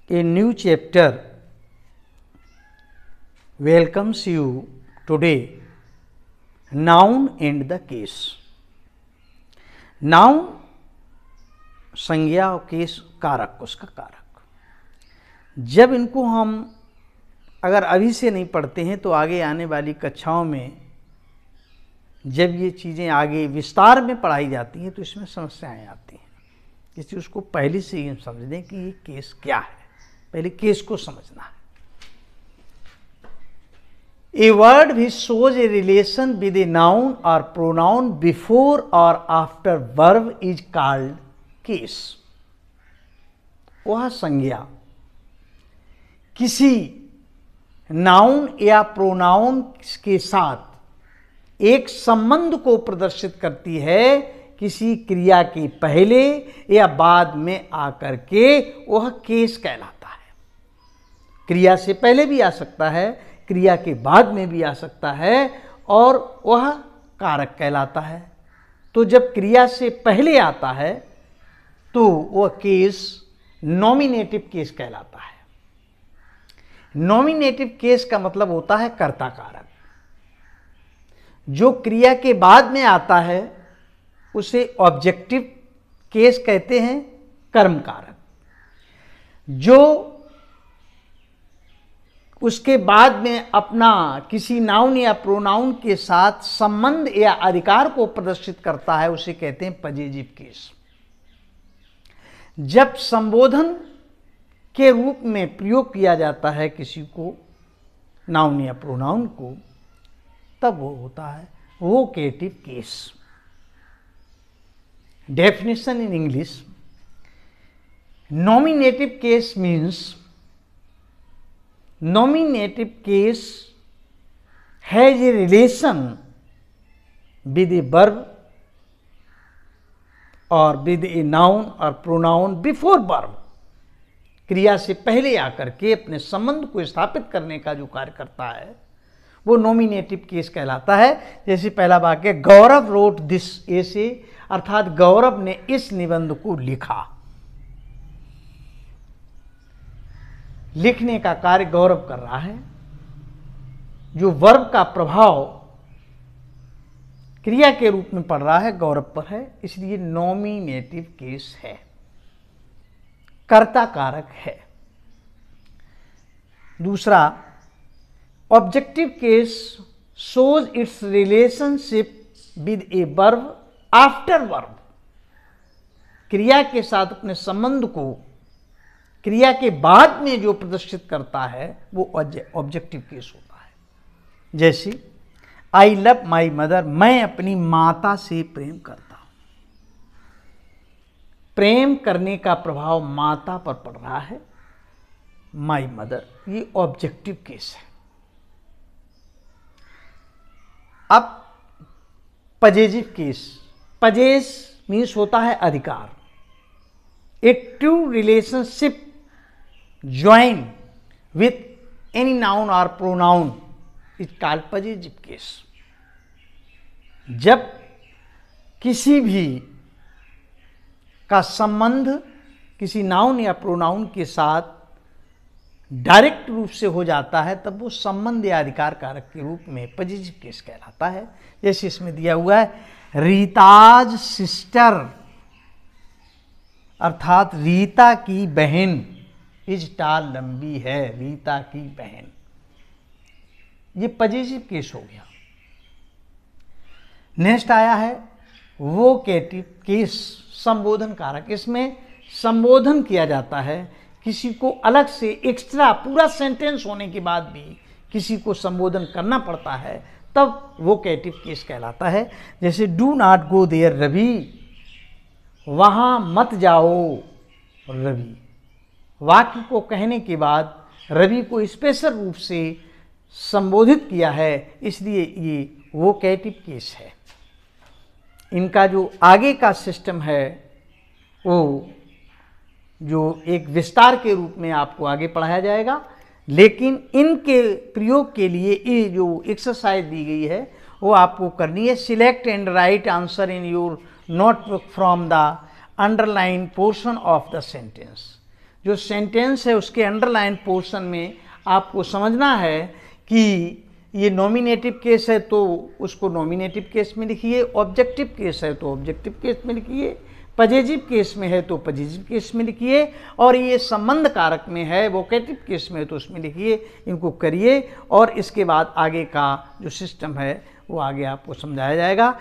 A new chapter welcomes you today. Noun and the case. Noun संज्ञा और case कारक, उसका कारक। जब इनको हम अगर अभी से नहीं पढ़ते हैं तो आगे आने वाली कक्षाओं में जब ये चीज़ें आगे विस्तार में पढ़ाई जाती हैं तो इसमें समस्याएं आती हैं। इसलिए उसको पहले से ही समझ दें कि ये केस क्या है, पहले केस को समझना है। A word which shows a relation with a noun or pronoun before or after verb is called case. वह संज्ञा किसी नाउन या प्रोनाउन के साथ एक संबंध को प्रदर्शित करती है किसी क्रिया के पहले या बाद में आकर के, वह केस कहलाता है। क्रिया से पहले भी आ सकता है, क्रिया के बाद में भी आ सकता है, और वह कारक कहलाता है। तो जब क्रिया से पहले आता है तो वह केस नॉमिनेटिव केस कहलाता है। नॉमिनेटिव केस का मतलब होता है कर्ता कारक। जो क्रिया के बाद में आता है उसे ऑब्जेक्टिव केस कहते हैं, कर्म कारक। जो उसके बाद में अपना किसी नाउन या प्रोनाउन के साथ संबंध या अधिकार को प्रदर्शित करता है उसे कहते हैं पजेसिव केस। जब संबोधन के रूप में प्रयोग किया जाता है किसी को, नाउन या प्रोनाउन को, तब वो होता है vocative case. Definition in English, nominative case means nominative case has a relation with a verb or with a noun or pronoun before verb. क्रिया से पहले आकर के अपने संबंध को स्थापित करने का जो कार्य करता है वो नॉमिनेटिव केस कहलाता है। जैसे पहला वाक्य, गौरव रोट दिस एसे, अर्थात गौरव ने इस निबंध को लिखा। लिखने का कार्य गौरव कर रहा है, जो वर्ब का प्रभाव क्रिया के रूप में पड़ रहा है गौरव पर है, इसलिए नॉमिनेटिव केस है, कर्ता कारक है। दूसरा, objective case shows it's relationship with a verb after verb. क्रिया के साथ अपने संबंध को क्रिया के बाद में जो प्रदर्शित करता है वो ऑब्जेक्टिव केस होता है। जैसे आई लव माई मदर, मैं अपनी माता से प्रेम करता हूं। प्रेम करने का प्रभाव माता पर पड़ रहा है, माई मदर, ये ऑब्जेक्टिव केस है। अब पजेसिव केस, पजेस मीन्स होता है अधिकार। A true relationship join with any noun or pronoun is called possessive case. जब किसी भी का संबंध किसी नाउन या प्रोनाउन के साथ डायरेक्ट रूप से हो जाता है तब वो संबंध या अधिकार कारक के रूप में पजेसिव केस कहलाता है। जैसे इसमें दिया हुआ है, रीताज सिस्टर, अर्थात रीता की बहन इज टाल, लंबी है, रीता की बहन, ये पजेसिव केस हो गया। नेक्स्ट आया है वोकेटिव केस, संबोधन कारक। इसमें संबोधन किया जाता है, किसी को अलग से एक्स्ट्रा, पूरा सेंटेंस होने के बाद भी किसी को संबोधन करना पड़ता है, तब वोकेटिव केस कहलाता है। जैसे do not go there Ravi, वहां मत जाओ रवि। वाक्य को कहने के बाद रवि को स्पेशल रूप से संबोधित किया है, इसलिए ये वोकेटिव केस है। इनका जो आगे का सिस्टम है वो जो एक विस्तार के रूप में आपको आगे पढ़ाया जाएगा, लेकिन इनके प्रयोग के लिए ये जो एक्सरसाइज दी गई है वो आपको करनी है। Select and right answer in your notebook from the underline portion of the sentence. जो सेंटेंस है उसके अंडरलाइन पोर्शन में आपको समझना है कि ये नॉमिनेटिव केस है तो उसको नॉमिनेटिव केस में लिखिए, ऑब्जेक्टिव केस है तो ऑब्जेक्टिव केस में लिखिए, पजेसिव केस में है तो पजेसिव केस में लिखिए, और ये संबंध कारक में है वोकेटिव केस में है तो उसमें लिखिए। इनको करिए और इसके बाद आगे का जो सिस्टम है वो आगे आपको समझाया जाएगा।